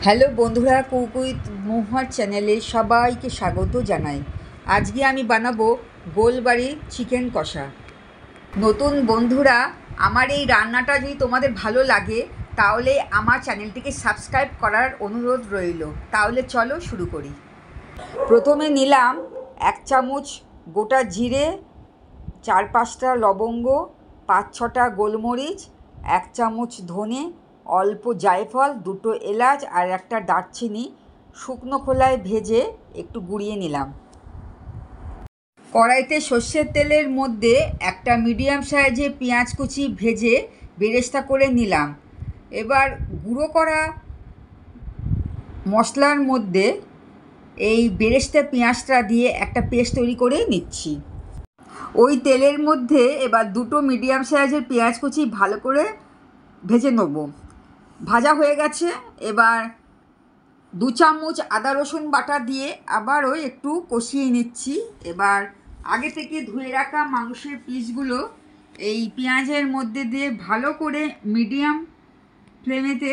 Hello বন্ধুরা, cook with মহুয়ার চ্যানেলে সবাইকে স্বাগত জানাই। আজকে আমি বানাবো গোলবাড়ি চিকেন কষা। নতুন বন্ধুরা, আমার এই রান্নাটা যদি তোমাদের ভালো লাগে তাহলে আমার চ্যানেলটিকে সাবস্ক্রাইব করার অনুরোধ রইল। তাহলে চলো শুরু করি। প্রথমে নিলাম 1 চামচ গোটা জিরে, 4-5টা লবঙ্গ, 5-6টা গোলমরিচ, 1 চামচ ধনে, অল্প জায়ফল, 2টো এলাচ আর একটা দারচিনি শুকনো খোলায় ভেজে একটু গুঁড়িয়ে নিলাম। কড়াইতে সর্ষের তেলের মধ্যে একটা মিডিয়াম সাইজের পেঁয়াজ কুচি ভেজে বেরেস্তা করে নিলাম। এবার গুঁড়ো করা মশলার মধ্যে এই বেরেস্তা পেঁয়াজটা দিয়ে একটা পেস্ট তৈরি করে নিচ্ছি। ওই তেলের মধ্যে এবার 2টো মিডিয়াম সাইজের পেঁয়াজ কুচি ভালো করে ভেজে নেব। ভাজা হয়ে গেছে। এবার 2 চামচ আদা রসুন বাটা দিয়ে আবারও একটু কষিয়ে নিচ্ছি। এবার আগে থেকে ধুয়ে রাখা মাংসের পিসগুলো এই পেঁয়াজের মধ্যে দিয়ে ভালো করে মিডিয়াম ফ্লেমেতে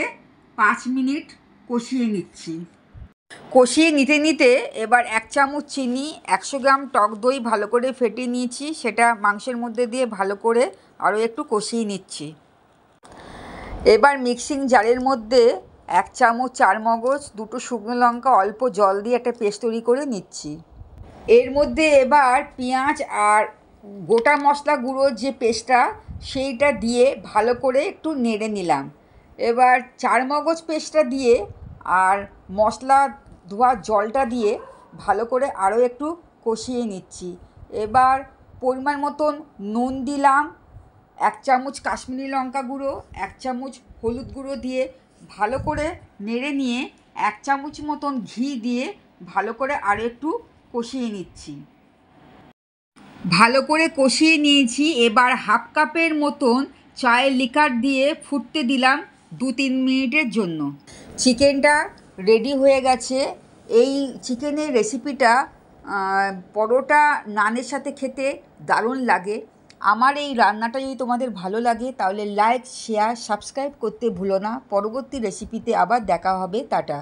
5 মিনিট কষিয়ে নিচ্ছি। কষিয়ে নিতে নিতে এবার 1 চামচ চিনি, 100 গ্রাম টক দই ভালো করে ফেটিয়ে নিয়েছি, সেটা মাংসের মধ্যে দিয়ে ভালো করে আরও একটু কষিয়ে নিচ্ছি। এবার মিক্সিং জারের মধ্যে 1 চামচ চারমগজ, 2টো শুকনো লঙ্কা অল্প জল দিয়ে একটা পেস্ট তৈরি করে নিচ্ছি। এর মধ্যে এবার পেঁয়াজ আর গোটা মশলা গুঁড়োর যে পেস্টটা সেইটা দিয়ে ভালো করে একটু নেড়ে নিলাম। এবার চারমগজ পেস্টটা দিয়ে আর মশলা ধোয়া জলটা দিয়ে ভালো করে আরও একটু কষিয়ে নিচ্ছি। এবার পরিমাণ মতন নুন দিলাম, 1 চামচ কাশ্মীরি লঙ্কা গুঁড়ো, 1 চামচ হলুদ গুঁড়ো দিয়ে ভালো করে নেড়ে নিয়ে 1 চামচ মতন ঘি দিয়ে ভালো করে আরও একটু কষিয়ে নিচ্ছি। ভালো করে কষিয়ে নিয়েছি। এবার 1/2 কাপের মতন চায়ের লিকার দিয়ে ফুটতে দিলাম 2-3 মিনিটের জন্য। চিকেনটা রেডি হয়ে গেছে। এই চিকেনের রেসিপিটা পরোটা নানের সাথে খেতে দারুণ লাগে। আমার এই রান্নাটা যদি তোমাদের ভালো লাগে তাহলে লাইক, শেয়ার, সাবস্ক্রাইব করতে ভুলো না। পরবর্তী রেসিপিতে আবার দেখা হবে। টাটা।